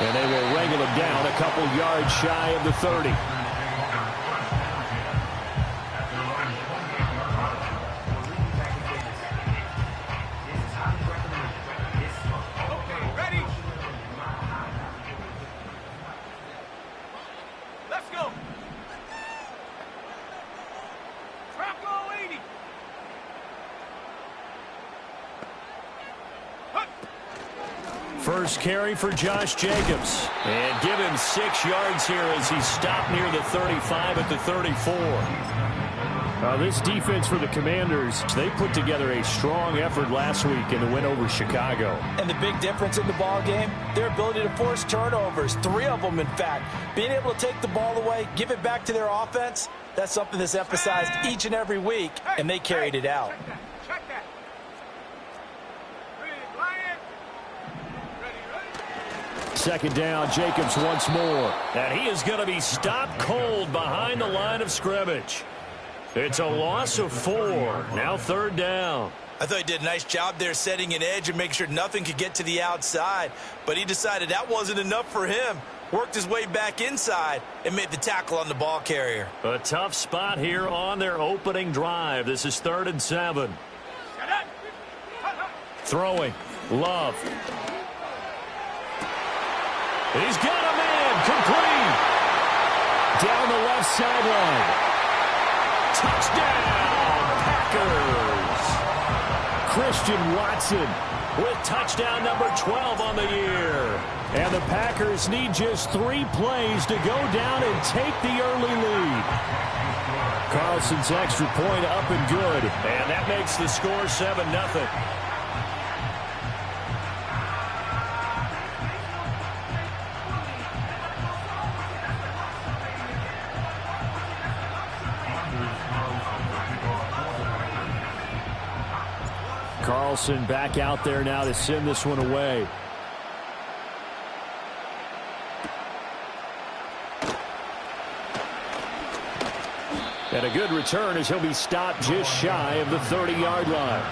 And they will wrangle him down a couple yards shy of the 30. First carry for Josh Jacobs. And give him 6 yards here as he stopped near the 35 at the 34. This defense for the Commanders, they put together a strong effort last week in the win over Chicago. And the big difference in the ball game, their ability to force turnovers, 3 of them in fact. Being able to take the ball away, give it back to their offense, that's something that's emphasized each and every week, and they carried it out. Second down, Jacobs once more. And he is going to be stopped cold behind the line of scrimmage. It's a loss of 4. Now third down. I thought he did a nice job there setting an edge and making sure nothing could get to the outside. But he decided that wasn't enough for him. Worked his way back inside and made the tackle on the ball carrier. A tough spot here on their opening drive. This is 3rd and 7. Throwing. Love. He's got a man complete. Down the left sideline. Touchdown, Packers. Christian Watson with touchdown number 12 on the year. And the Packers need just 3 plays to go down and take the early lead. Carlson's extra point up and good. And that makes the score 7-0. Carlson back out there now to send this one away. And a good return as he'll be stopped just shy of the 30-yard line.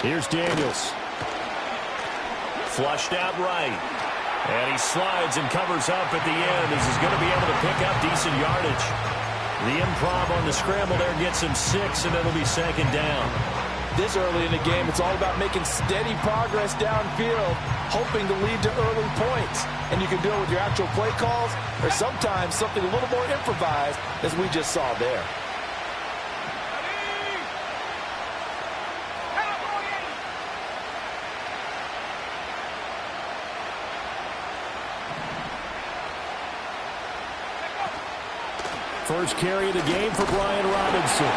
Here's Daniels. Flushed out right. And he slides and covers up at the end as he's going to be able to pick up decent yardage. The improv on the scramble there gets him 6, and it'll be 2nd down. This early in the game, it's all about making steady progress downfield, hoping to lead to early points. And you can do it with your actual play calls or sometimes something a little more improvised, as we just saw there. First carry of the game for Brian Robinson.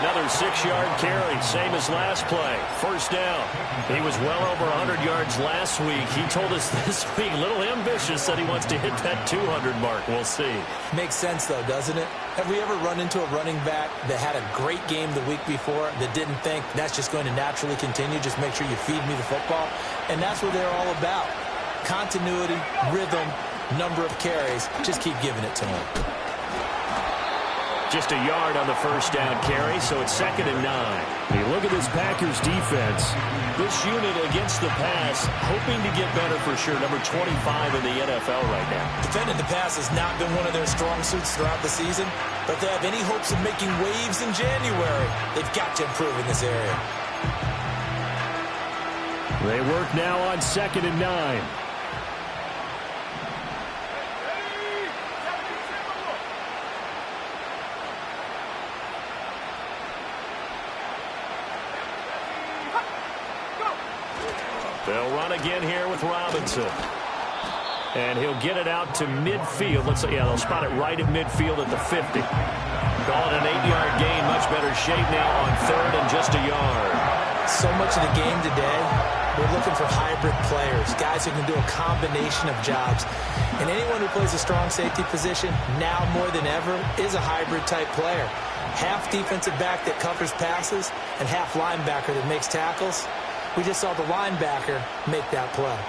Another 6-yard carry, same as last play. First down. He was well over 100 yards last week. He told us this week, a little ambitious, that he wants to hit that 200 mark. We'll see. Makes sense, though, doesn't it? Have we ever run into a running back that had a great game the week before that didn't think that's just going to naturally continue? Just make sure you feed me the football. And that's what they're all about. Continuity, rhythm, number of carries. Just keep giving it to him. Just a yard on the first down carry, so it's 2nd and 9. You look at this Packers defense. This unit against the pass, hoping to get better for sure. Number 25 in the NFL right now. Defending the pass has not been one of their strong suits throughout the season, but if they have any hopes of making waves in January, they've got to improve in this area. They work now on 2nd and 9. They'll run again here with Robinson. And he'll get it out to midfield. Let's say, yeah, they'll spot it right at midfield at the 50. Call it an 8-yard gain. Much better shape now on 3rd and just a yard. So much of the game today We're looking for hybrid players, guys who can do a combination of jobs. And anyone who plays a strong safety position, now more than ever, is a hybrid-type player. Half defensive back that covers passes and half linebacker that makes tackles. We just saw the linebacker make that play.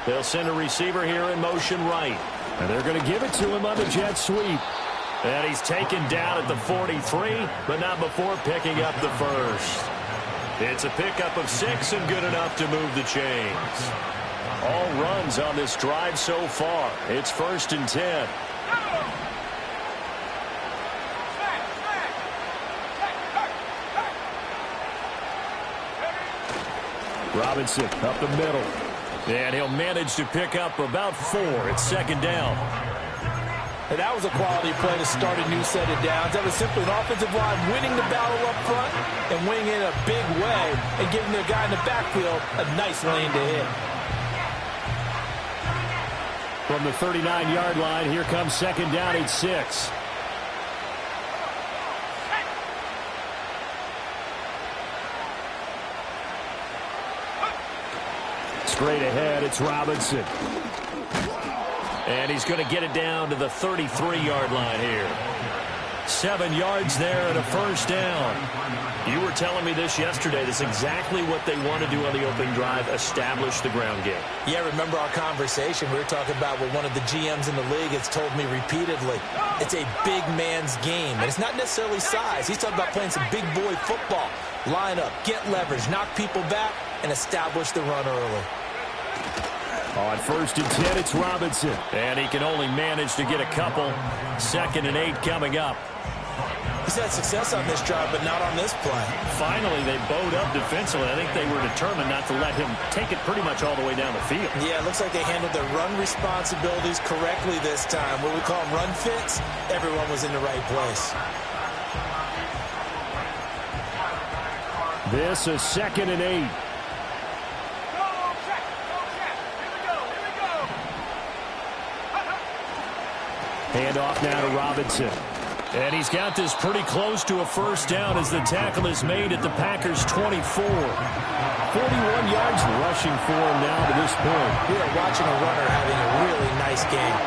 They'll send a receiver here in motion right. And they're going to give it to him on the jet sweep. And he's taken down at the 43, but not before picking up the first. It's a pickup of 6 and good enough to move the chains. All runs on this drive so far. It's 1st and 10. Robinson up the middle. And he'll manage to pick up about 4. It's 2nd down. And that was a quality play to start a new set of downs. That was simply an offensive line winning the battle up front and winning in a big way and giving their guy in the backfield a nice lane to hit. From the 39-yard line, here comes 2nd down at 6. Straight ahead, it's Robinson. And he's going to get it down to the 33-yard line here. 7 yards there and a 1st down. You were telling me this yesterday. That's exactly what they want to do on the opening drive, establish the ground game. Yeah, remember our conversation. We were talking about what one of the GMs in the league has told me repeatedly. It's a big man's game, and it's not necessarily size. He's talking about playing some big boy football. Line up, get leverage, knock people back, and establish the run early. On 1st and 10, it's Robinson. And he can only manage to get a couple. 2nd and 8 coming up. He's had success on this drive, but not on this play. Finally, they bowed up defensively. I think they were determined not to let him take it pretty much all the way down the field. Yeah, it looks like they handled their run responsibilities correctly this time. What we call them run fits, everyone was in the right place. This is 2nd and 8. Handoff now to Robinson. And he's got this pretty close to a 1st down as the tackle is made at the Packers' 24. 41 yards rushing for him now to this point. We are watching a runner having a really nice game.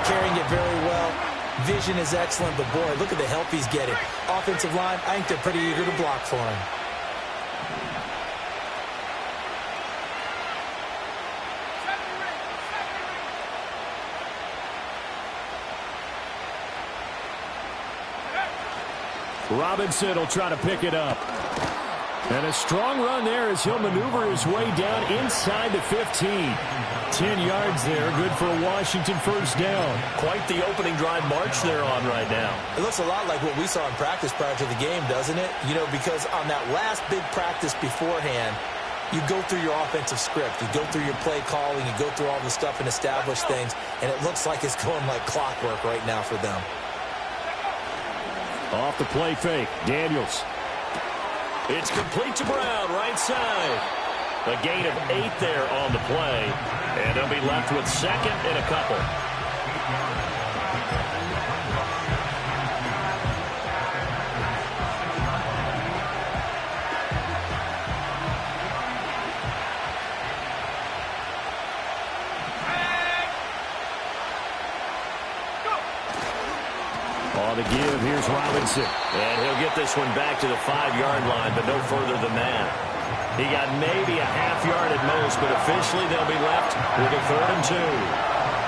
Carrying it very well. Vision is excellent, but boy, look at the help he's getting. Offensive line, I think they're pretty eager to block for him. Robinson will try to pick it up. And a strong run there as he'll maneuver his way down inside the 15. 10 yards there, good for a Washington 1st down. Quite the opening drive march they're on right now. It looks a lot like what we saw in practice prior to the game, doesn't it? You know, because on that last big practice beforehand, you go through your offensive script. You go through your play calling. You go through all the stuff and establish things. And it looks like it's going like clockwork right now for them. Off the play fake, Daniels. It's complete to Brown, right side. A gain of 8 there on the play. And they'll be left with 2nd and a couple. On the give, here's Robinson. And he'll get this one back to the 5-yard line, but no further than that. He got maybe a half yard at most, but officially they'll be left with a 3rd and 2.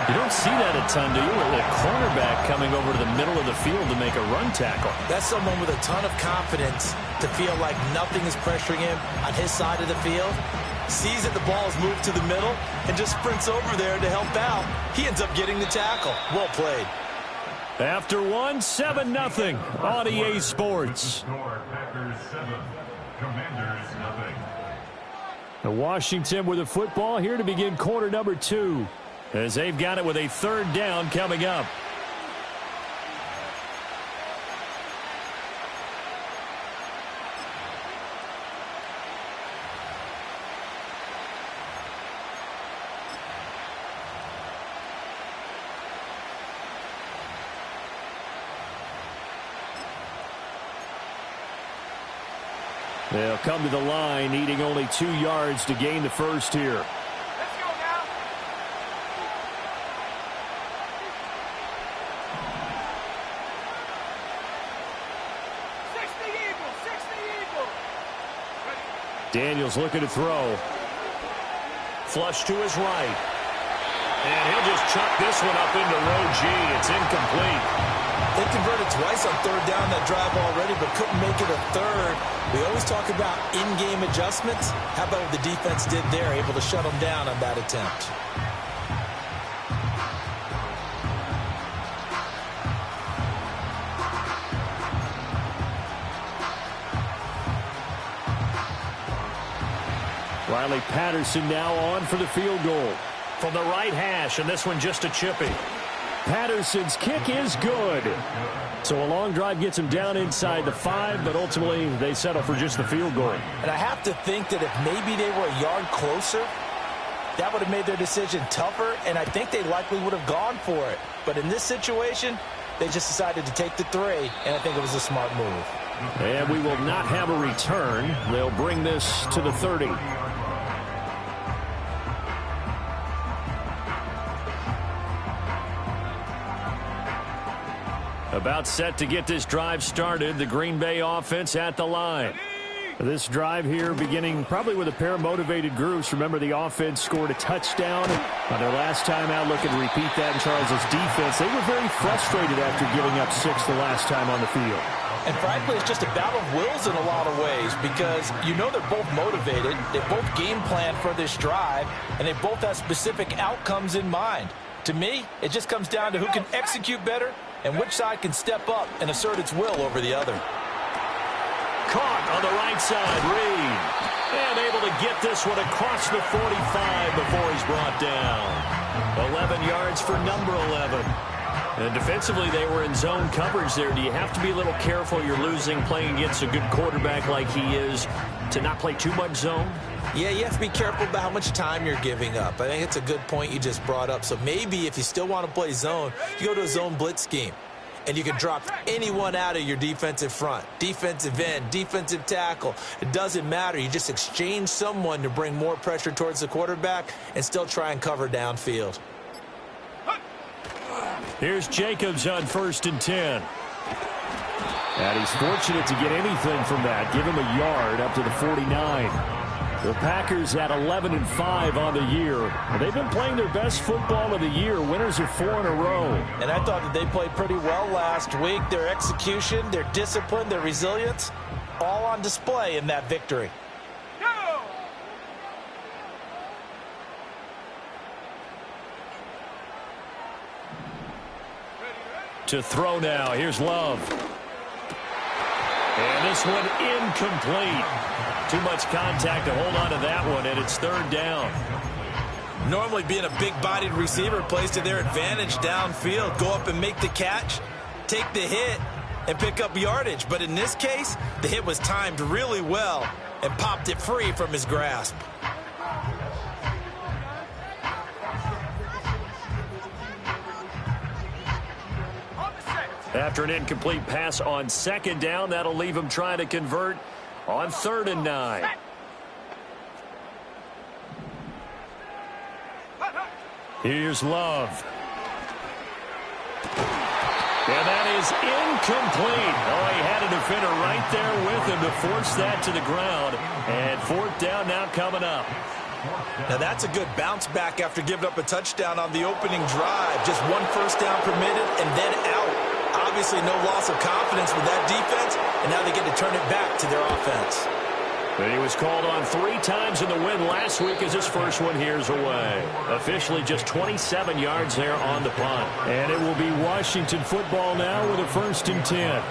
You don't see that a ton, do you? With a cornerback coming over to the middle of the field to make a run tackle. That's someone with a ton of confidence to feel like nothing is pressuring him on his side of the field. Sees that the ball is moved to the middle and just sprints over there to help out. He ends up getting the tackle. Well played. After 1, 7-0 on EA Sports. Packers 7, Commanders 0. Washington with the football here to begin quarter number 2. As they've got it with a 3rd down coming up. They'll come to the line, needing only 2 yards to gain the first here. Let's go now. 60 Eagles, 60 Eagles. Daniels looking to throw. Flush to his right. And he'll just chuck this one up into row G. It's incomplete. They converted twice on third down that drive already, but couldn't make it a third. We always talk about in-game adjustments. How about what the defense did there, able to shut them down on that attempt? Riley Patterson now on for the field goal. From the right hash, and this one just a chippy. Patterson's kick is good. So a long drive gets him down inside the 5, but ultimately they settle for just the field goal. And I have to think that if maybe they were a yard closer, that would have made their decision tougher, and I think they likely would have gone for it. But in this situation, they just decided to take the 3, and I think it was a smart move. And we will not have a return. They'll bring this to the 30. About set to get this drive started. The Green Bay offense at the line. This drive here beginning probably with a pair of motivated groups. Remember, the offense scored a touchdown on their last time out. Looking to repeat that in Charles' defense. They were very frustrated after giving up 6 the last time on the field. And frankly, it's just a battle of wills in a lot of ways because you know they're both motivated. They both game plan for this drive, and they both have specific outcomes in mind. To me, it just comes down to who can execute better and which side can step up and assert its will over the other. Caught on the right side, Reed. And able to get this one across the 45 before he's brought down. 11 yards for number 11. And defensively, they were in zone coverage there. Do you have to be a little careful? You're losing, playing against a good quarterback like he is, to not play too much zone? Yeah, you have to be careful about how much time you're giving up. I think it's a good point you just brought up. So maybe if you still want to play zone, you go to a zone blitz scheme. And you can drop anyone out of your defensive front. Defensive end, defensive tackle. It doesn't matter. You just exchange someone to bring more pressure towards the quarterback and still try and cover downfield. Here's Jacobs on 1st and 10. And he's fortunate to get anything from that. Give him a yard up to the 49. The Packers at 11-5 on the year. They've been playing their best football of the year. Winners of 4 in a row. And I thought that they played pretty well last week. Their execution, their discipline, their resilience, all on display in that victory. Go! To throw now. Here's Love. And this one incomplete. Too much contact to hold on to that one, and it's 3rd down. Normally being a big-bodied receiver plays to their advantage downfield. Go up and make the catch, take the hit, and pick up yardage. But in this case, the hit was timed really well and popped it free from his grasp. After an incomplete pass on 2nd down, that'll leave him trying to convert on 3rd and 9. Here's Love. And that is incomplete. Oh, he had a defender right there with him to force that to the ground. And 4th down now coming up. Now that's a good bounce back after giving up a touchdown on the opening drive. Just 1 first down permitted and then out. Obviously no loss of confidence with that defense, and now they get to turn it back to their offense. But he was called on 3 times in the win last week as his first one here's away. Officially just 27 yards there on the punt. And it will be Washington football now with a 1st and 10.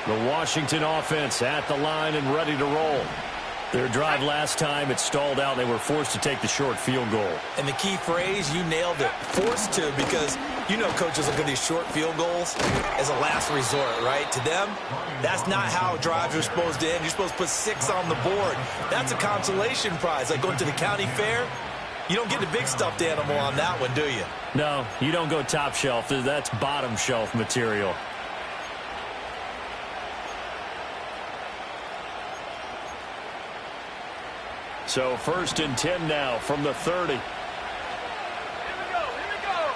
The Washington offense at the line and ready to roll. Their drive last time, it stalled out. They were forced to take the short field goal. And the key phrase, you nailed it, forced to, because you know coaches look at these short field goals as a last resort, right? To them, that's not how drives are supposed to end. You're supposed to put 6 on the board. That's a consolation prize, like going to the county fair. You don't get the big stuffed animal on that one, do you? No, you don't go top shelf. That's bottom shelf material. So 1st and 10 now from the 30. Here we go. Here we go.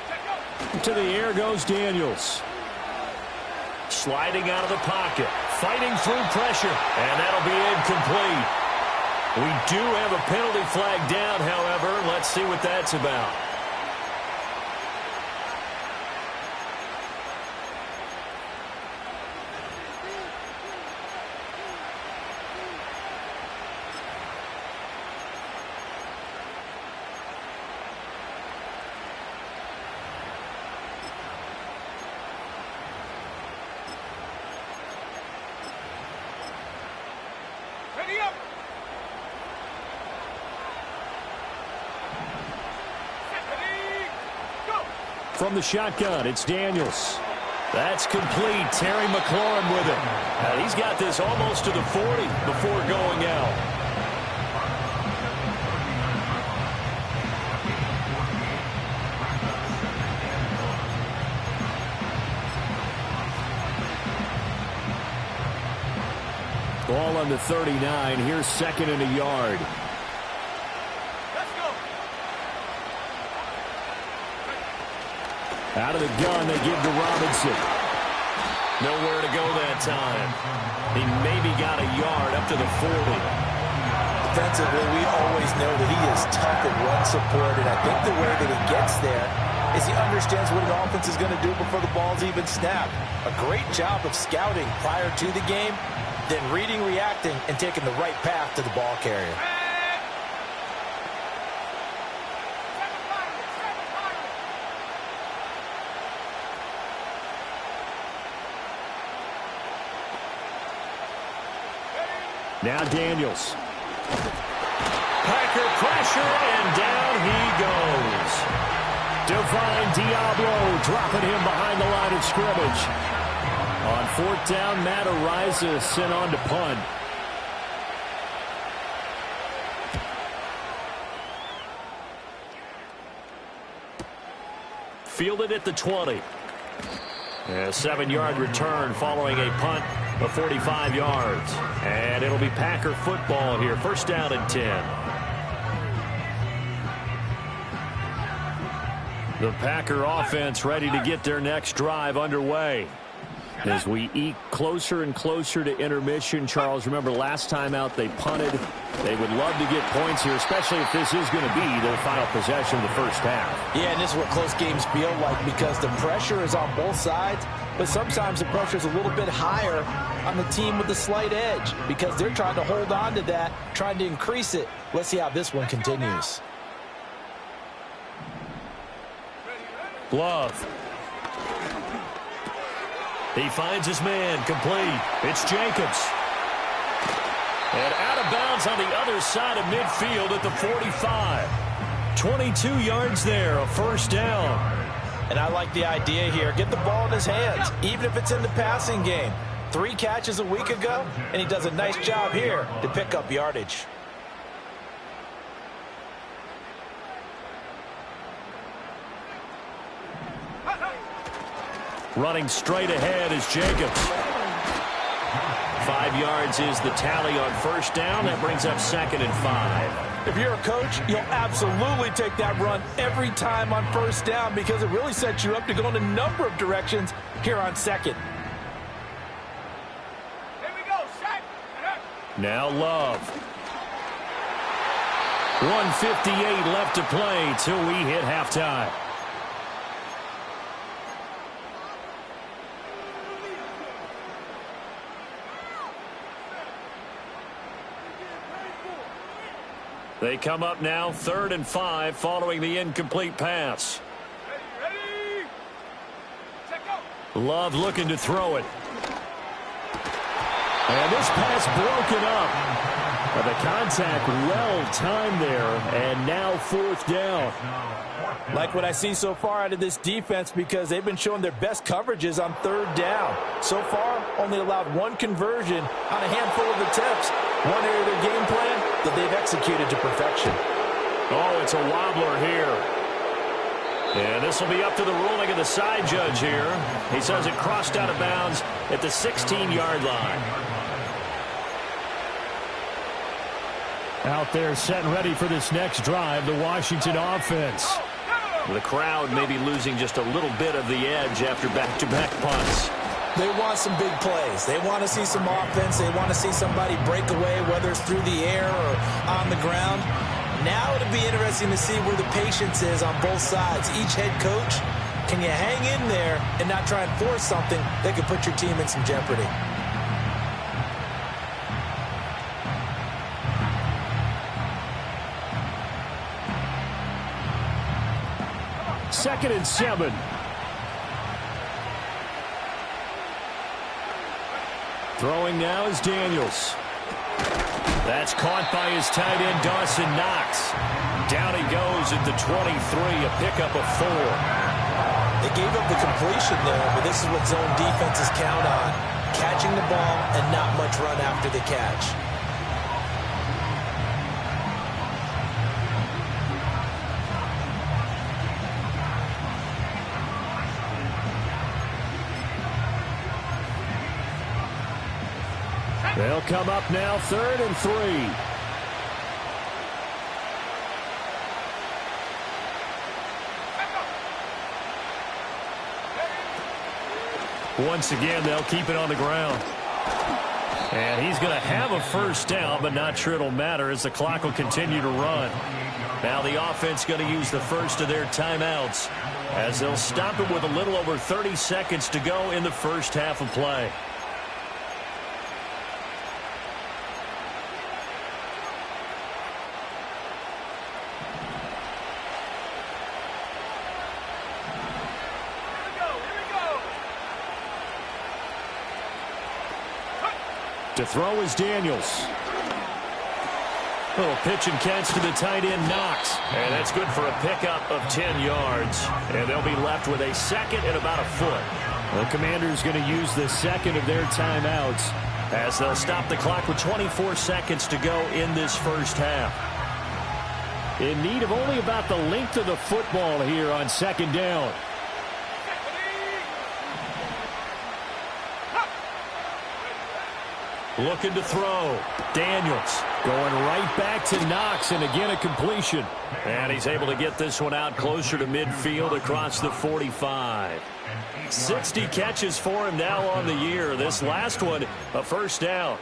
Check go. To the air goes Daniels. Sliding out of the pocket. Fighting through pressure. And that'll be incomplete. We do have a penalty flag down, however. Let's see what that's about. Ready up. Ready. Go. From the shotgun, it's Daniels. That's complete. Terry McLaurin with it. He's got this almost to the 40 before going out. Ball on the 39. Here's 2nd and a yard. Let's go. Out of the gun, they give to Robinson. Nowhere to go that time. He maybe got a yard up to the 40. Defensively, we always know that he is tough in run support, and I think the way that he gets there is he understands what an offense is going to do before the ball's even snapped. A great job of scouting prior to the game, then reading, reacting, and taking the right path to the ball carrier. Now Daniels. Packer pressure, and down he goes. Divine Diablo dropping him behind the line of scrimmage. On 4th down, Matt Ariza sent on to punt. Fielded at the 20. A 7-yard return following a punt of 45 yards. And it'll be Packer football here. 1st down and 10. The Packer offense ready to get their next drive underway. As we eke closer and closer to intermission, Charles, remember last time out they punted. They would love to get points here, especially if this is going to be their final possession of the first half. Yeah, and this is what close games feel like because the pressure is on both sides, but sometimes the pressure is a little bit higher on the team with the slight edge because they're trying to hold on to that, trying to increase it. Let's see how this one continues. Love. He finds his man, complete. It's Jacobs. And out of bounds on the other side of midfield at the 45. 22 yards there, a 1st down. And I like the idea here. Get the ball in his hands, even if it's in the passing game. 3 catches a week ago, and he does a nice job here to pick up yardage. Running straight ahead is Jacobs. 5 yards is the tally on 1st down. That brings up 2nd and 5. If you're a coach, you'll absolutely take that run every time on 1st down because it really sets you up to go in a number of directions here on 2nd. Here we go. Set. Now Love. 1:58 left to play till we hit halftime. They come up now 3rd and 5 following the incomplete pass. Ready. Check go. Love looking to throw it. And this pass broken up. But the contact well timed there, and now 4th down. Like what I see so far out of this defense because they've been showing their best coverages on 3rd down. So far, only allowed 1 conversion on a handful of attempts. One area of their game plan that they've executed to perfection. Oh, it's a wobbler here. And this will be up to the ruling of the side judge here. He says it crossed out of bounds at the 16-yard line. Out there set and ready for this next drive, the Washington offense. The crowd may be losing just a little bit of the edge after back-to-back punts. They want some big plays. They want to see some offense. They want to see somebody break away, whether it's through the air or on the ground. Now it'll be interesting to see where the patience is on both sides. Each head coach, can you hang in there and not try and force something that could put your team in some jeopardy? Second and 7. Throwing now is Daniels. That's caught by his tight end, Dawson Knox. Down he goes at the 23, a pickup of 4. They gave up the completion there, but this is what zone defenses count on. Catching the ball and not much run after the catch. They'll come up now, 3rd and 3. Once again, they'll keep it on the ground. And he's going to have a first down, but not sure it'll matter as the clock will continue to run. Now the offense going to use the first of their timeouts as they'll stop it with a little over 30 seconds to go in the first half of play. To throw is Daniels. Little pitch and catch to the tight end, Knox. And that's good for a pickup of 10 yards. And they'll be left with a second and about a foot. The Commanders going to use the second of their timeouts as they'll stop the clock with 24 seconds to go in this first half. In need of only about the length of the football here on second down. Looking to throw. Daniels going right back to Knox, and again a completion. And he's able to get this one out closer to midfield across the 45. 60 catches for him now on the year. This last one, a first down.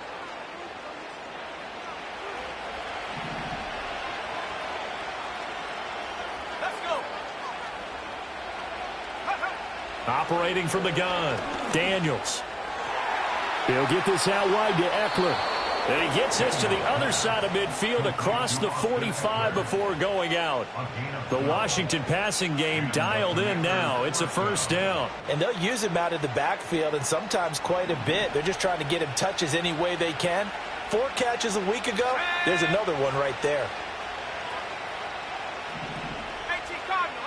Let's go. Operating from the gun, Daniels. He'll get this out wide to Eckler. And he gets this to the other side of midfield across the 45 before going out. The Washington passing game dialed in now. It's a first down. And they'll use him out of the backfield, and sometimes quite a bit. They're just trying to get him touches any way they can. 4 catches a week ago. There's another one right there. 18 Cardinal.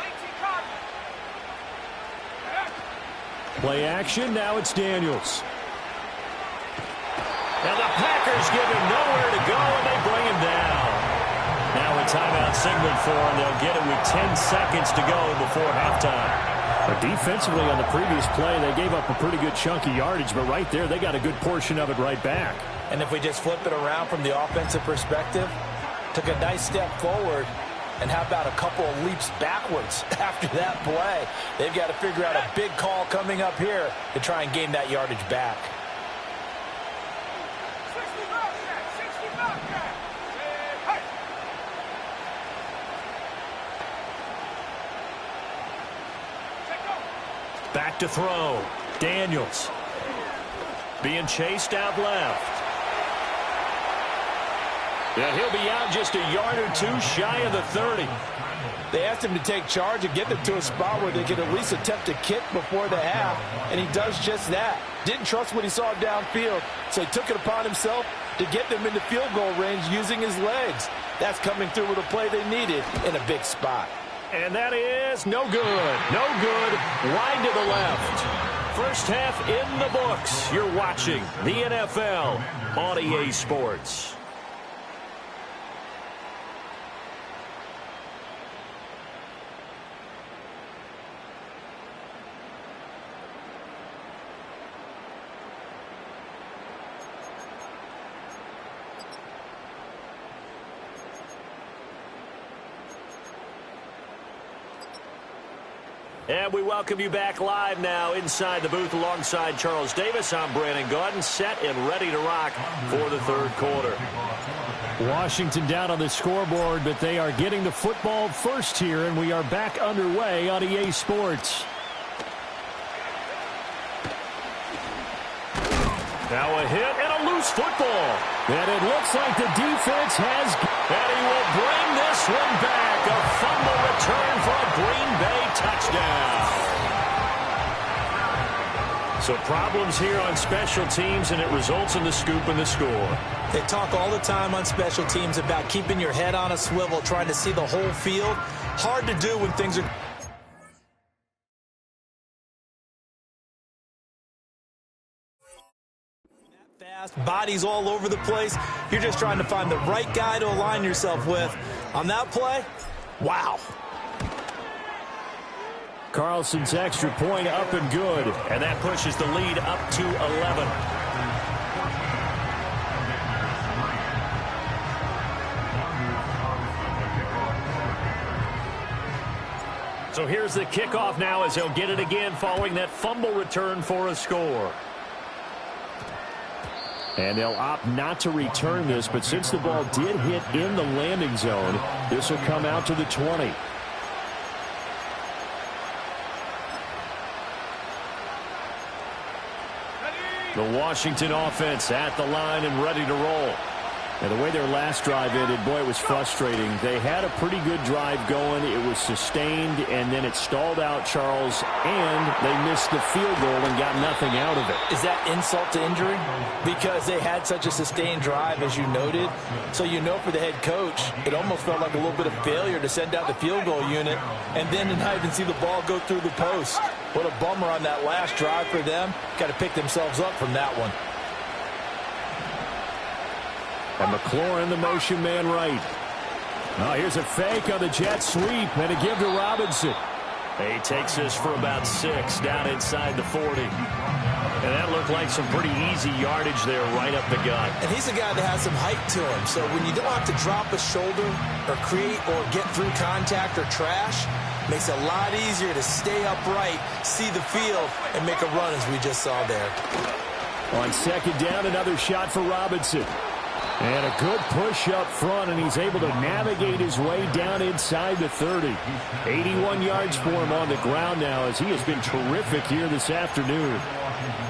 Play action. Now it's Daniels. And the Packers give him nowhere to go, and they bring him down. Now a timeout signal for him. They'll get it with 10 seconds to go before halftime. Defensively on the previous play, they gave up a pretty good chunk of yardage, but right there, they got a good portion of it right back. And if we just flip it around from the offensive perspective, took a nice step forward, and how about a couple of leaps backwards after that play? They've got to figure out a big call coming up here to try and gain that yardage back. Back to throw. Daniels. Being chased out left. And he'll be out just a yard or two shy of the 30. They asked him to take charge and get them to a spot where they could at least attempt a kick before the half, and he does just that. Didn't trust what he saw downfield, so he took it upon himself to get them into field goal range using his legs. That's coming through with a play they needed in a big spot. And that is no good. No good. Wide to the left. First half in the books. You're watching the NFL on EA Sports. And we welcome you back live now inside the booth alongside Charles Davis. I'm Brandon Gaudin, set and ready to rock for the third quarter. Washington down on the scoreboard, but they are getting the football first here, and we are back underway on EA Sports. Now a hit and a loose football. And it looks like the defense has... And he will bring this one back. A fumble return for a Green Bay touchdown. So problems here on special teams, and it results in the scoop and the score. They talk all the time on special teams about keeping your head on a swivel, trying to see the whole field. Hard to do when things are... fast, bodies all over the place. You're just trying to find the right guy to align yourself with. On that play, wow. Carlson's extra point up and good, and that pushes the lead up to 11. So here's the kickoff now as he'll get it again following that fumble return for a score. And they'll opt not to return this, but since the ball did hit in the landing zone, this will come out to the 20. The Washington offense at the line and ready to roll. And the way their last drive ended, boy, it was frustrating. They had a pretty good drive going. It was sustained, and then it stalled out, Charles, and they missed the field goal and got nothing out of it. Is that insult to injury? Because they had such a sustained drive, as you noted. So you know for the head coach, it almost felt like a little bit of failure to send out the field goal unit and then to not even see the ball go through the post. What a bummer on that last drive for them. Got to pick themselves up from that one. And McLaurin, the motion man right. Oh, here's a fake on the jet sweep, and a give to Robinson. He takes this for about 6 down inside the 40. And that looked like some pretty easy yardage there right up the gut. And he's a guy that has some height to him, so when you don't have to drop a shoulder or create or get through contact or trash, makes it a lot easier to stay upright, see the field, and make a run as we just saw there. On second down, another shot for Robinson. And a good push up front, and he's able to navigate his way down inside the 30. 81 yards for him on the ground now as he has been terrific here this afternoon.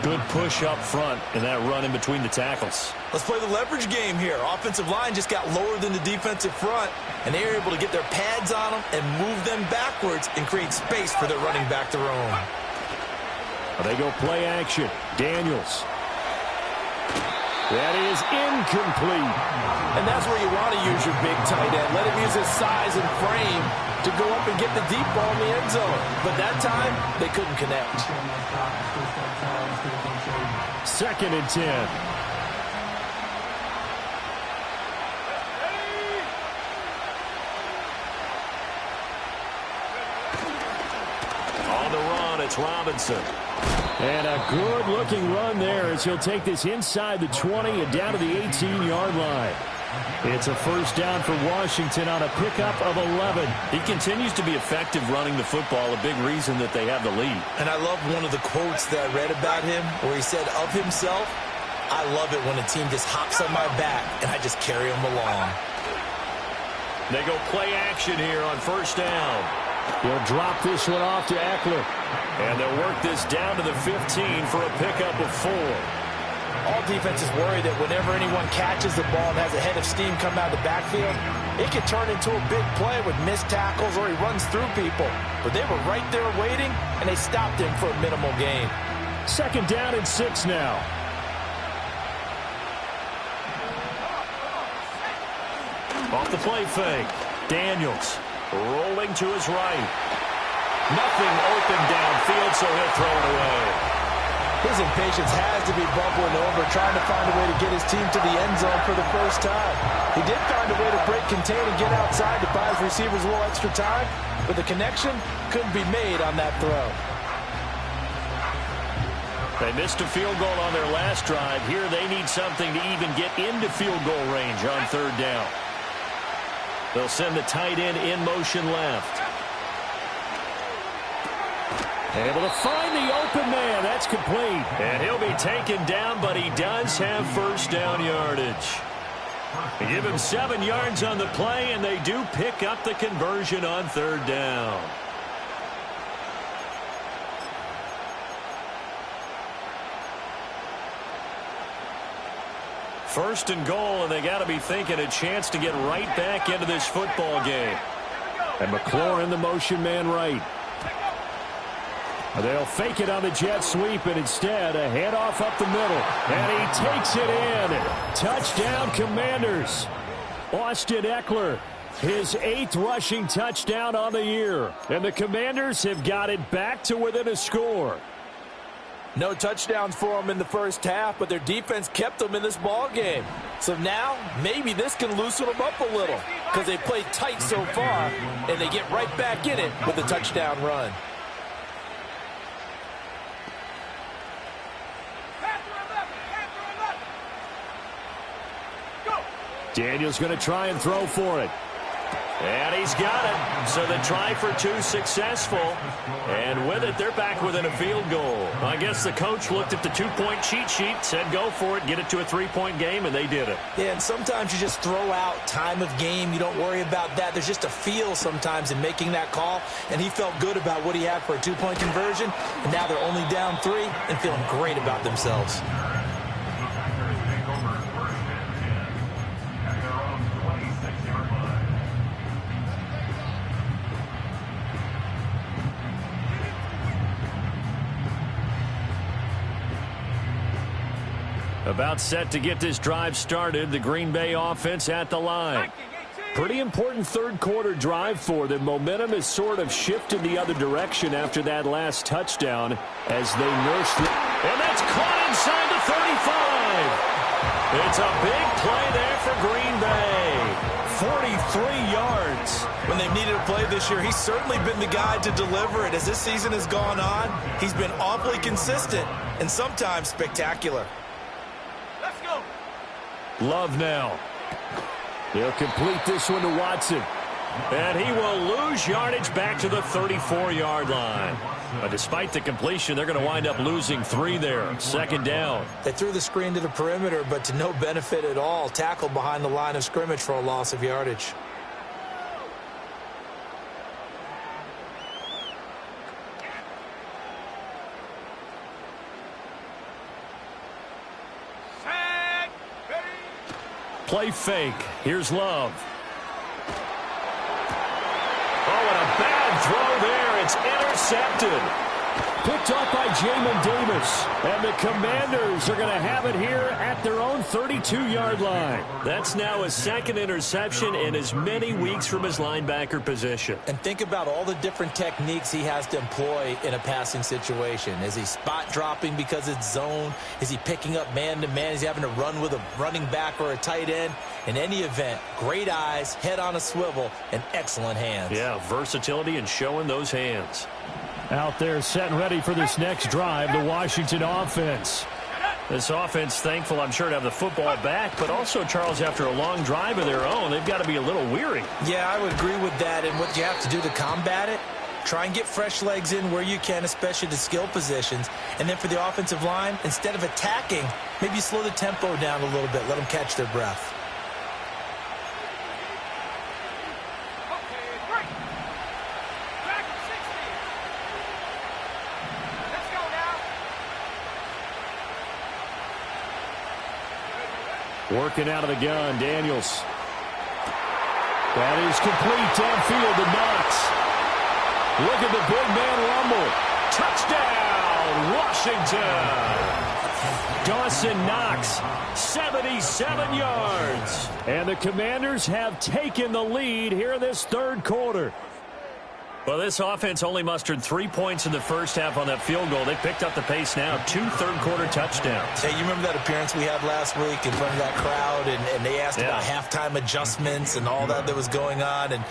Good push up front and that run in between the tackles. Let's play the leverage game here. Offensive line just got lower than the defensive front, and they were able to get their pads on them and move them backwards and create space for their running back to roam. They go play action. Daniels. That is incomplete. And that's where you want to use your big tight end. Let him use his size and frame to go up and get the deep ball in the end zone. But that time, they couldn't connect. 2nd and 10. On the run, it's Robinson. And a good-looking run there as he'll take this inside the 20 and down to the 18-yard line. It's a first down for Washington on a pickup of 11. He continues to be effective running the football, a big reason that they have the lead. And I love one of the quotes that I read about him where he said of himself, I love it when a team just hops on my back and I just carry them along. They go play action here on first down. He'll drop this one off to Eckler. And they'll work this down to the 15 for a pickup of 4. All defenses worry that whenever anyone catches the ball and has a head of steam come out of the backfield, it can turn into a big play with missed tackles or he runs through people. But they were right there waiting, and they stopped him for a minimal gain. 2nd down and 6 now. Off the play fake. Daniels rolling to his right. Nothing open downfield, so he'll throw it away. His impatience has to be bubbling over, trying to find a way to get his team to the end zone for the first time. He did find a way to break contain and get outside to buy his receivers a little extra time, but the connection couldn't be made on that throw. They missed a field goal on their last drive. Here they need something to even get into field goal range on 3rd down. They'll send the tight end in motion left. Able to find the open man. That's complete. And he'll be taken down, but he does have first down yardage. They give him 7 yards on the play, and they do pick up the conversion on 3rd down. First and goal, and they got to be thinking a chance to get right back into this football game. And McLaurin, the motion man right. They'll fake it on the jet sweep, and instead a handoff up the middle. And he takes it in. Touchdown, Commanders. Austin Eckler, his 8th rushing touchdown on the year. And the Commanders have got it back to within a score. No touchdowns for them in the first half, but their defense kept them in this ball game. So now, maybe this can loosen them up a little because they played tight so far, and they get right back in it with a touchdown run. Daniel's going to try and throw for it. And he's got it. So the try for 2 successful. And with it, they're back within a field goal. I guess the coach looked at the 2-point cheat sheet, said go for it, get it to a 3-point game, and they did it. Yeah, and sometimes you just throw out time of game. You don't worry about that. There's just a feel sometimes in making that call. And he felt good about what he had for a 2-point conversion. And now they're only down 3 and feeling great about themselves. About set to get this drive started, the Green Bay offense at the line. Pretty important 3rd quarter drive for them. Momentum has sort of shifted the other direction after that last touchdown as they nurse the... And that's caught inside the 35. It's a big play there for Green Bay. 43 yards. When they've needed a play this year, he's certainly been the guy to deliver it. As this season has gone on, he's been awfully consistent and sometimes spectacular. Love now. He'll complete this one to Watson. And he will lose yardage back to the 34-yard line. But despite the completion, they're going to wind up losing 3 there. 2nd down. They threw the screen to the perimeter, but to no benefit at all. Tackled behind the line of scrimmage for a loss of yardage. Play fake. Here's Love. Oh, and a bad throw there. It's intercepted. Picked up by Jamin Davis. And the Commanders are going to have it here at their own 32-yard line. That's now his 2nd interception in as many weeks from his linebacker position. And think about all the different techniques he has to employ in a passing situation. Is he spot dropping because it's zone? Is he picking up man-to-man? Is he having to run with a running back or a tight end? In any event, great eyes, head on a swivel, and excellent hands. Yeah, versatility and showing those hands. Out there set and ready for this next drive, the Washington offense. This offense thankful, I'm sure, to have the football back, but also, Charles, after a long drive of their own, they've got to be a little weary. Yeah, I would agree with that, and what you have to do to combat it, try and get fresh legs in where you can, especially the skill positions. And then for the offensive line, instead of attacking, maybe slow the tempo down a little bit, let them catch their breath. Working out of the gun, Daniels. That is complete downfield to Knox. Look at the big man rumble. Touchdown, Washington. Dawson Knox, 77 yards. And the Commanders have taken the lead here in this 3rd quarter. Well, this offense only mustered 3 points in the first half on that field goal. They picked up the pace now. 2 third-quarter touchdowns. Hey, you remember that appearance we had last week in front of that crowd, and they asked about halftime adjustments and all that was going on. And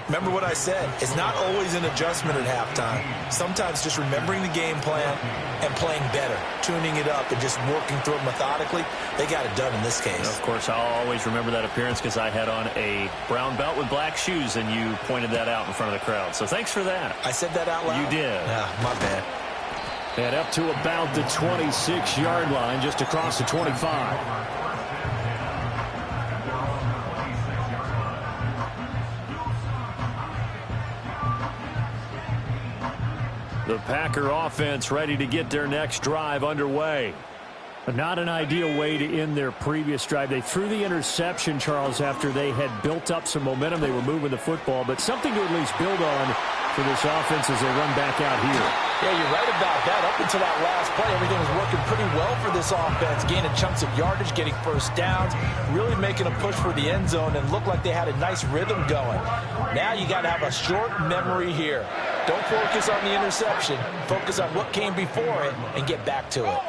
remember what I said. It's not always an adjustment at halftime. Sometimes just remembering the game plan and playing better, tuning it up and just working through it methodically. They got it done in this case. Of course, I'll always remember that appearance because I had on a brown belt with black shoes, and you pointed that out in front of the crowd. So thanks for that. I said that out loud? You did. My bad. And up to about the 26-yard line, just across the 25. The Packer offense ready to get their next drive underway. Not an ideal way to end their previous drive. They threw the interception, Charles, after they had built up some momentum. They were moving the football, but something to at least build on for this offense as they run back out here. Yeah, you're right about that. Up until that last play, everything was working pretty well for this offense. Gaining chunks of yardage, getting first downs, really making a push for the end zone, and looked like they had a nice rhythm going. Now you got to have a short memory here. Don't focus on the interception. Focus on what came before it and get back to it.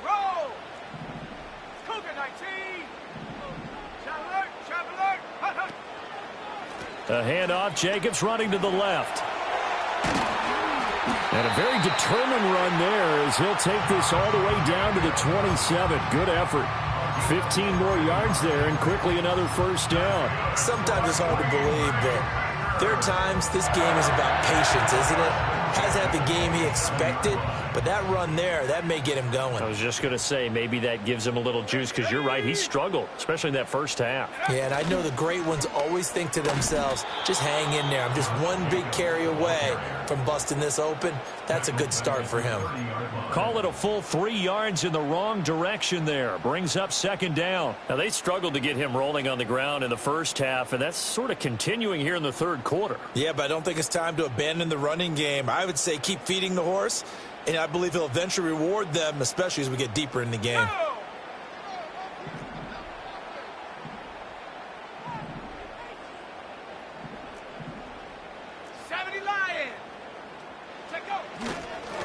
Roll! Cougar 19! Traveler! Hut! A handoff, Jacobs running to the left. And a very determined run there as he'll take this all the way down to the 27. Good effort. 15 more yards there and quickly another first down. Sometimes it's hard to believe, but there are times this game is about patience, isn't it? Has had the game he expected, but that run there, that may get him going. I was just going to say, maybe that gives him a little juice because you're right, he struggled, especially in that first half. Yeah, and I know the great ones always think to themselves, just hang in there. I'm just one big carry away from busting this open. That's a good start for him. Call it a full 3 yards in the wrong direction there. Brings up second down. Now, they struggled to get him rolling on the ground in the first half, and that's sort of continuing here in the third quarter. Yeah, but I don't think it's time to abandon the running game. I would say keep feeding the horse, and I believe he'll eventually reward them, especially as we get deeper in the game. Go!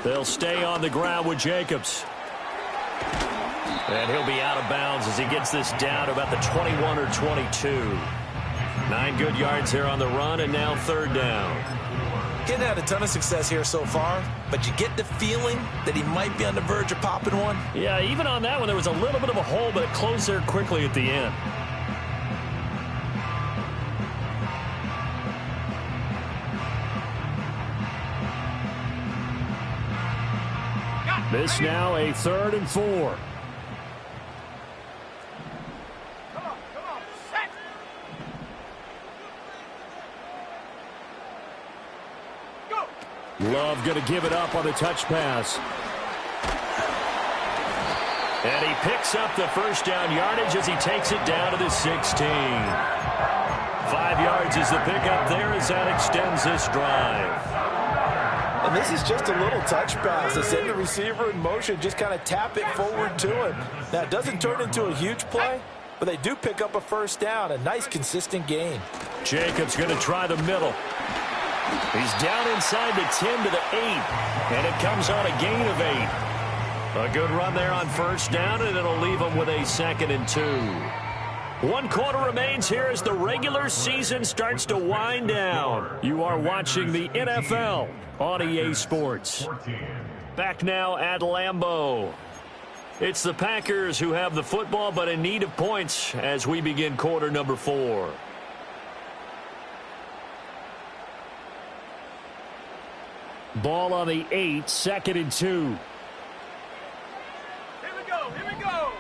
They'll stay on the ground with Jacobs. And he'll be out of bounds as he gets this down to about the 21 or 22. 9 good yards there on the run, and now third down. Getting had a ton of success here so far, but you get the feeling that he might be on the verge of popping one. Yeah, even on that one, there was a little bit of a hole, but it closed there quickly at the end. This now a 3rd and 4. Come on, set! Go! Love going to give it up on the touch pass. And he picks up the first down yardage as he takes it down to the 16. 5 yards is the pickup there as that extends this drive. And this is just a little touch pass. They send the receiver in motion, just kind of tap it forward to him. Now, it doesn't turn into a huge play, but they do pick up a first down, a nice, consistent gain. Jacobs going to try the middle. He's down inside the 10 to the 8, and it comes on a gain of 8. A good run there on first down, and it'll leave him with a 2nd and 2. 1 quarter remains here as the regular season starts to wind down. You are watching the NFL on EA Sports. Back now at Lambeau. It's the Packers who have the football, but in need of points as we begin quarter number 4. Ball on the 8, 2nd and 2. Here we go!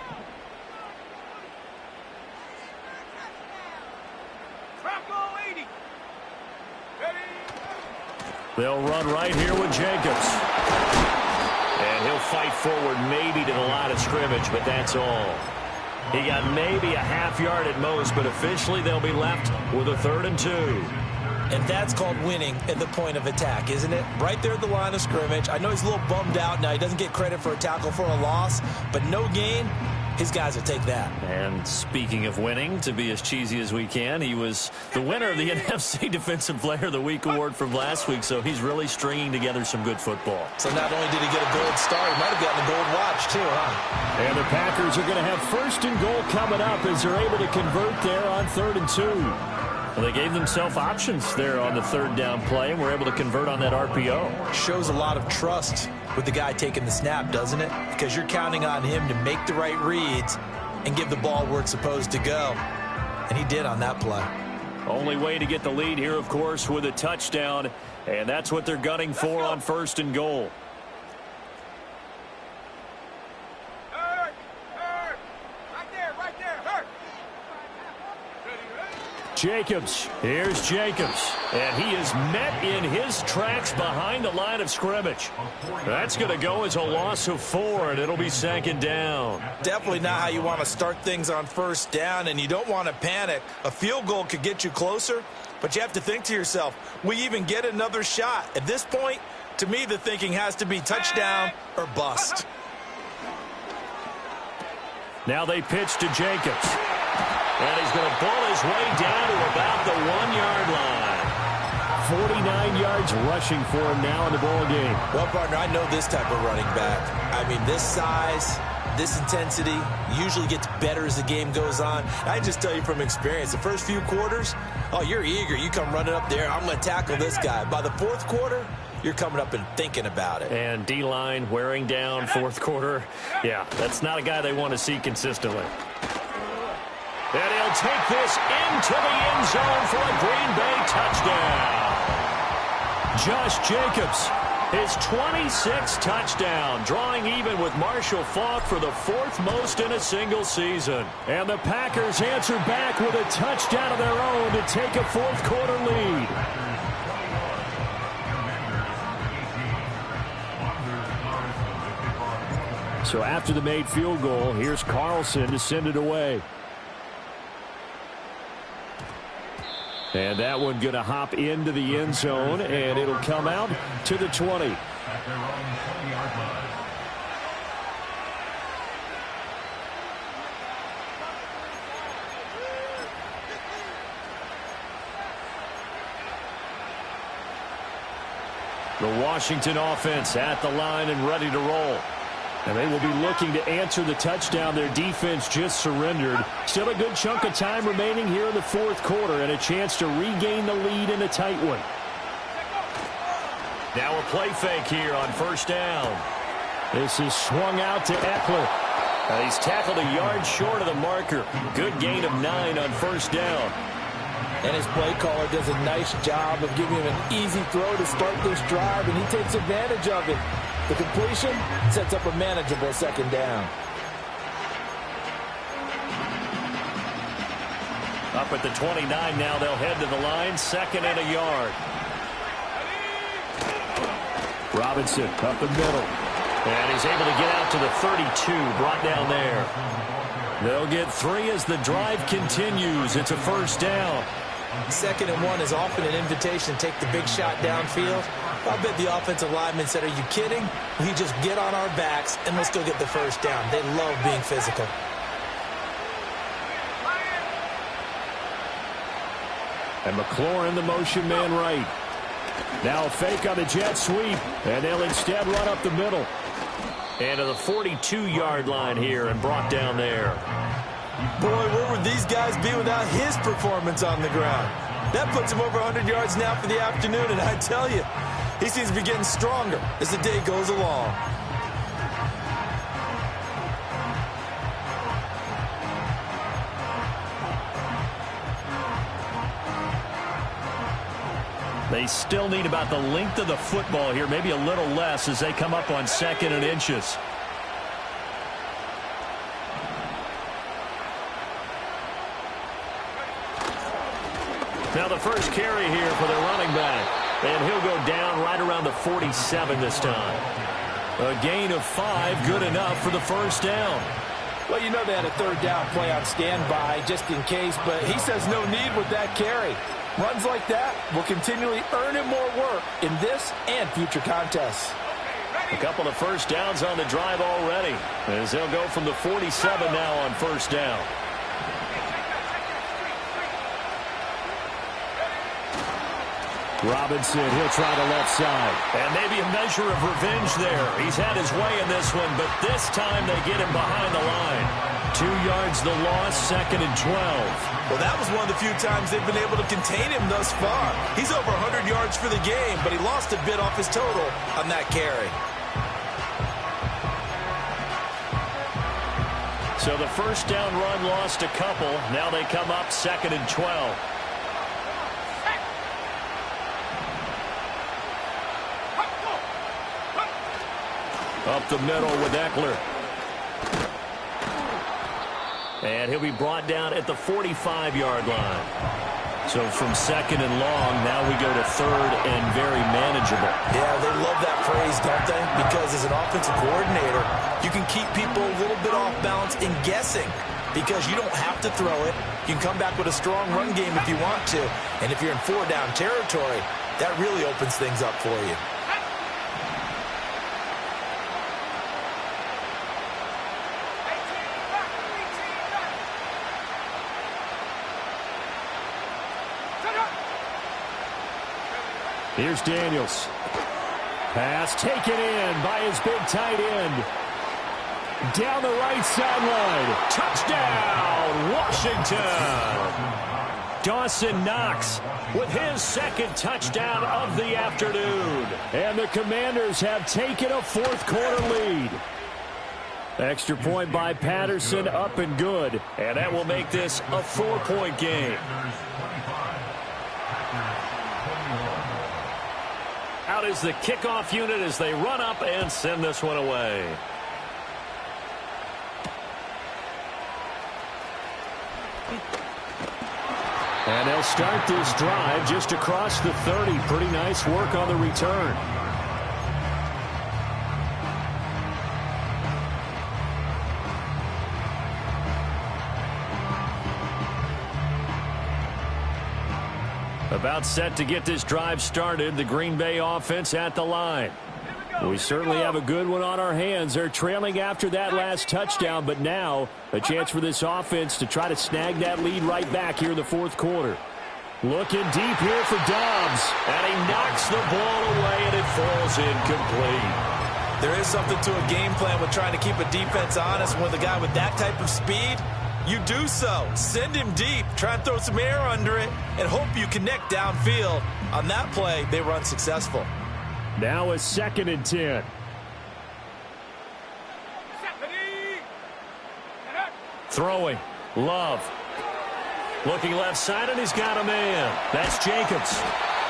Trap goal 80! Ready? They'll run right here with Jacobs. And he'll fight forward maybe to the line of scrimmage, but that's all. He got maybe a half yard at most, but officially they'll be left with a 3rd and 2. And that's called winning at the point of attack, isn't it? Right there at the line of scrimmage. I know he's a little bummed out now. He doesn't get credit for a tackle for a loss, but no gain, his guys will take that. And speaking of winning, to be as cheesy as we can, he was the winner of the NFC Defensive Player of the Week award from last week, so he's really stringing together some good football. So not only did he get a gold star, he might have gotten a gold watch too, huh? And the Packers are going to have 1st and goal coming up as they're able to convert there on 3rd and 2. Well, they gave themselves options there on the 3rd down play, and were able to convert on that RPO. Shows a lot of trust with the guy taking the snap, doesn't it? Because you're counting on him to make the right reads and give the ball where it's supposed to go. And he did on that play. Only way to get the lead here, of course, with a touchdown. And that's what they're gunning for on 1st and goal. Hurt! Hurt! Right there! Hurt! Jacobs. Here's Jacobs. And he is met in his tracks behind the line of scrimmage. That's going to go as a loss of 4, and it'll be 2nd down. Definitely not how you want to start things on 1st down, and you don't want to panic. A field goal could get you closer, but you have to think to yourself, we even get another shot. At this point, to me, the thinking has to be touchdown or bust. Now they pitch to Jacobs. And he's going to bull his way down to about the 1-yard line. 49 yards rushing for him now in the ball game. Well, partner, I know this type of running back. I mean, this size, this intensity usually gets better as the game goes on. I just tell you from experience, the first few quarters, oh, you're eager. You come running up there, I'm going to tackle this guy. By the 4th quarter, you're coming up and thinking about it. And D-line wearing down 4th quarter. Yeah, that's not a guy they want to see consistently. And he'll take this into the end zone for a Green Bay touchdown. Josh Jacobs, his 26th touchdown, drawing even with Marshall Faulk for the 4th most in a single season. And the Packers answer back with a touchdown of their own to take a 4th quarter lead. So after the made field goal, here's Carlson to send it away. And that one going to hop into the end zone, and it'll come out to the 20. At their own 20-yard line. The Washington offense at the line and ready to roll. And they will be looking to answer the touchdown their defense just surrendered. Still a good chunk of time remaining here in the 4th quarter and a chance to regain the lead in a tight one. Now a play fake here on 1st down. This is swung out to Eckler. He's tackled a yard short of the marker. Good gain of 9 on 1st down. And his play caller does a nice job of giving him an easy throw to start this drive, and he takes advantage of it. The completion sets up a manageable 2nd down. Up at the 29 now, they'll head to the line, 2nd and a yard. Robinson up the middle. And he's able to get out to the 32, brought down there. They'll get 3 as the drive continues. It's a 1st down. 2nd and 1 is often an invitation to take the big shot downfield. I bet the offensive lineman said, are you kidding? We just get on our backs and let's go get the 1st down. They love being physical. And McLaurin, the motion man right. Now a fake on the jet sweep, and they'll instead run up the middle. And to the 42-yard line here and brought down there. Boy, where would these guys be without his performance on the ground? That puts him over 100 yards now for the afternoon, and I tell you, he seems to be getting stronger as the day goes along. They still need about the length of the football here, maybe a little less as they come up on 2nd and inches. Now the first carry here for their running back. And he'll go down right around the 47 this time. A gain of 5, good enough for the 1st down. Well, you know they had a 3rd down play on standby just in case, but he says no need with that carry. Runs like that will continually earn him more work in this and future contests. A couple of 1st downs on the drive already, as they'll go from the 47 now on 1st down. Robinson, he'll try the left side. And maybe a measure of revenge there. He's had his way in this one, but this time they get him behind the line. 2 yards the loss, 2nd and 12. Well, that was one of the few times they've been able to contain him thus far. He's over 100 yards for the game, but he lost a bit off his total on that carry. So the 1st down run lost a couple. Now they come up 2nd and 12. Up the middle with Eckler. And he'll be brought down at the 45-yard line. So from second and long, now we go to third and very manageable. Yeah, they love that phrase, don't they? Because as an offensive coordinator, you can keep people a little bit off balance in guessing because you don't have to throw it. You can come back with a strong run game if you want to. And if you're in four-down territory, that really opens things up for you. Here's Daniels. Pass taken in by his big tight end. Down the right sideline. Touchdown, Washington. Dawson Knox with his second touchdown of the afternoon. And the Commanders have taken a fourth-quarter lead. Extra point by Patterson, up and good. And that will make this a 4-point game. Out is the kickoff unit as they run up and send this one away. And they'll start this drive just across the 30. Pretty nice work on the return. About set to get this drive started. The Green Bay offense at the line. We certainly have a good one on our hands. They're trailing after that last touchdown, but now a chance for this offense to try to snag that lead right back here in the fourth quarter. Looking deep here for Dobbs, and he knocks the ball away, and it falls incomplete. There is something to a game plan with trying to keep a defense honest. With a guy with that type of speed, you do so. Send him deep. Try and throw some air under it and hope you connect downfield. On that play, they were unsuccessful. Now a 2nd and 10. Throwing. Love. Looking left side, and he's got a man. That's Jacobs.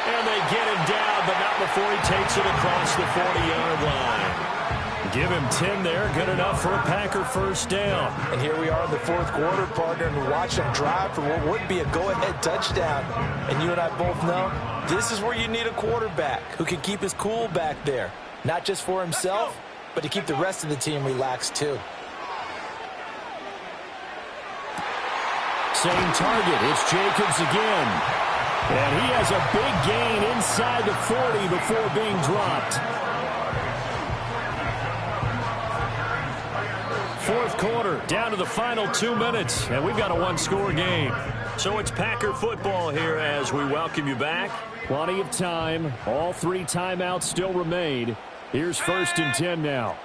And they get him down, but not before he takes it across the 40-yard line. Give him 10 there. Good enough for a Packer first down. And here we are in the fourth quarter, partner, and watch them drive for what would be a go-ahead touchdown. And you and I both know this is where you need a quarterback who can keep his cool back there. Not just for himself, but to keep the rest of the team relaxed too. Same target. It's Jacobs again. And he has a big gain inside the 40 before being dropped. Fourth quarter, down to the final 2 minutes, and we've got a one-score game. So it's Packer football here as we welcome you back. Plenty of time. All 3 timeouts still remain. Here's 1st and 10 now.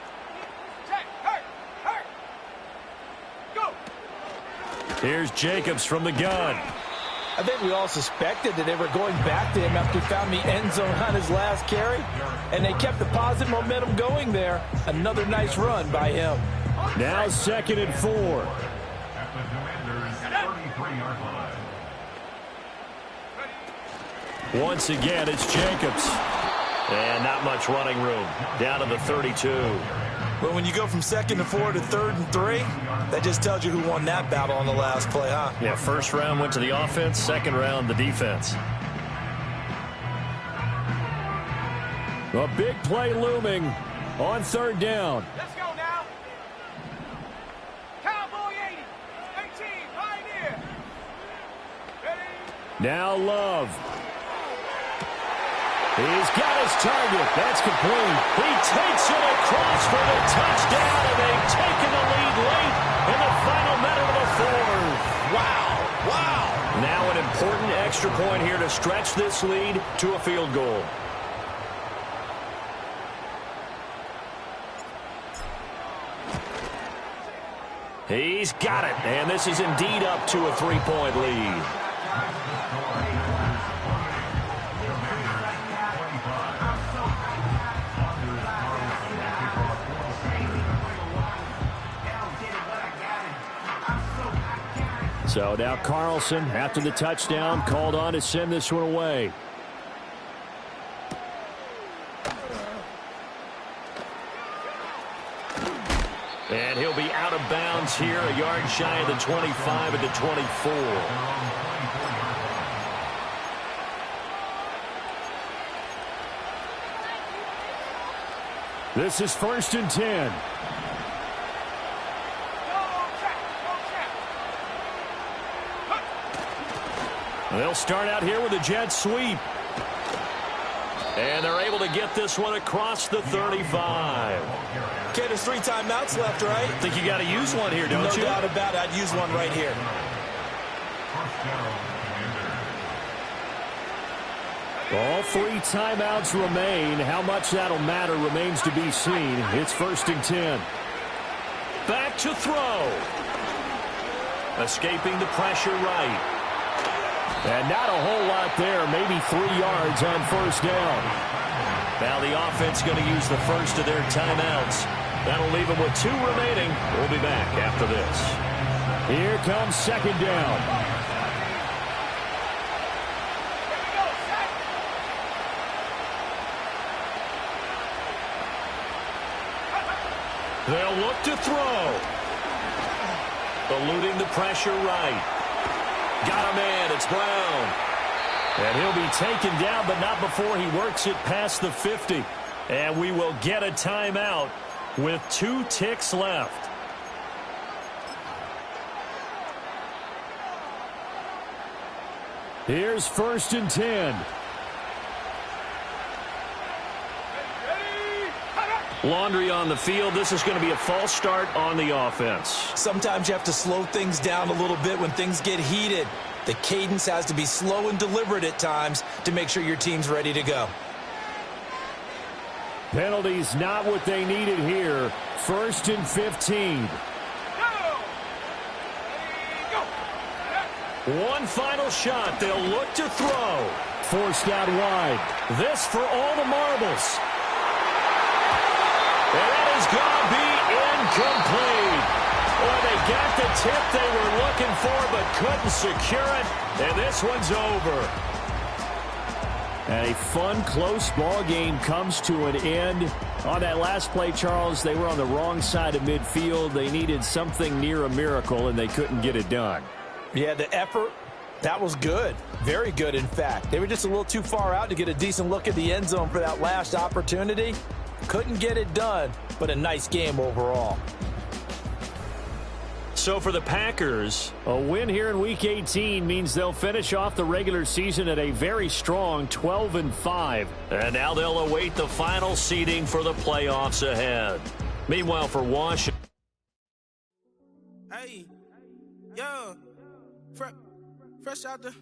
Here's Jacobs from the gun. I think we all suspected that they were going back to him after he found the end zone on his last carry, and they kept the positive momentum going there. Another nice run by him. Now 2nd and 4. At the Commanders' 33-yard line. Once again, it's Jacobs. And not much running room. Down to the 32. Well, when you go from 2nd and 4 to 3rd and 3, that just tells you who won that battle on the last play, huh? Yeah, first round went to the offense, second round the defense. A big play looming on 3rd down. Let's go now. Cowboy 80. 18. Pioneer. Ready? Now Love. He's got his target. That's complete. He takes it across for the touchdown, and they've taken the lead late in the final minute of the 4th. Wow. Wow. Now an important extra point here to stretch this lead to a field goal. He's got it, and this is indeed up to a 3-point lead. So now Carlson, after the touchdown, called on to send this one away. And he'll be out of bounds here, a yard shy of the 25 at the 24. This is 1st and 10. They'll start out here with a jet sweep. And they're able to get this one across the 35. Okay, there's 3 timeouts left, right? I think you got to use one here, don't you? No doubt about it. I'd use one right here. All 3 timeouts remain. How much that'll matter remains to be seen. It's 1st and 10. Back to throw. Escaping the pressure right. And not a whole lot there. Maybe 3 yards on 1st down. Now the offense going to use the first of their timeouts. That'll leave them with 2 remaining. We'll be back after this. Here comes 2nd down. They'll look to throw. Eluding the pressure right. Got a man. It's Brown. And he'll be taken down, but not before he works it past the 50. And we will get a timeout with 2 ticks left. Here's 1st and 10. Laundry on the field. This is going to be a false start on the offense. Sometimes you have to slow things down a little bit when things get heated. The cadence has to be slow and deliberate at times to make sure your team's ready to go. Penalties not what they needed here. 1st and 15. One final shot. They'll look to throw. Forced out wide. This for all the marbles. And that is going to be incomplete. Well, they got the tip they were looking for but couldn't secure it. And this one's over. And a fun, close ball game comes to an end. On that last play, Charles, they were on the wrong side of midfield. They needed something near a miracle, and they couldn't get it done. Yeah, the effort, that was good. Very good, in fact. They were just a little too far out to get a decent look at the end zone for that last opportunity. Couldn't get it done, but a nice game overall. So for the Packers, a win here in Week 18 means they'll finish off the regular season at a very strong 12-5. And now they'll await the final seeding for the playoffs ahead. Meanwhile, for Washington. Hey, yo, fresh out the...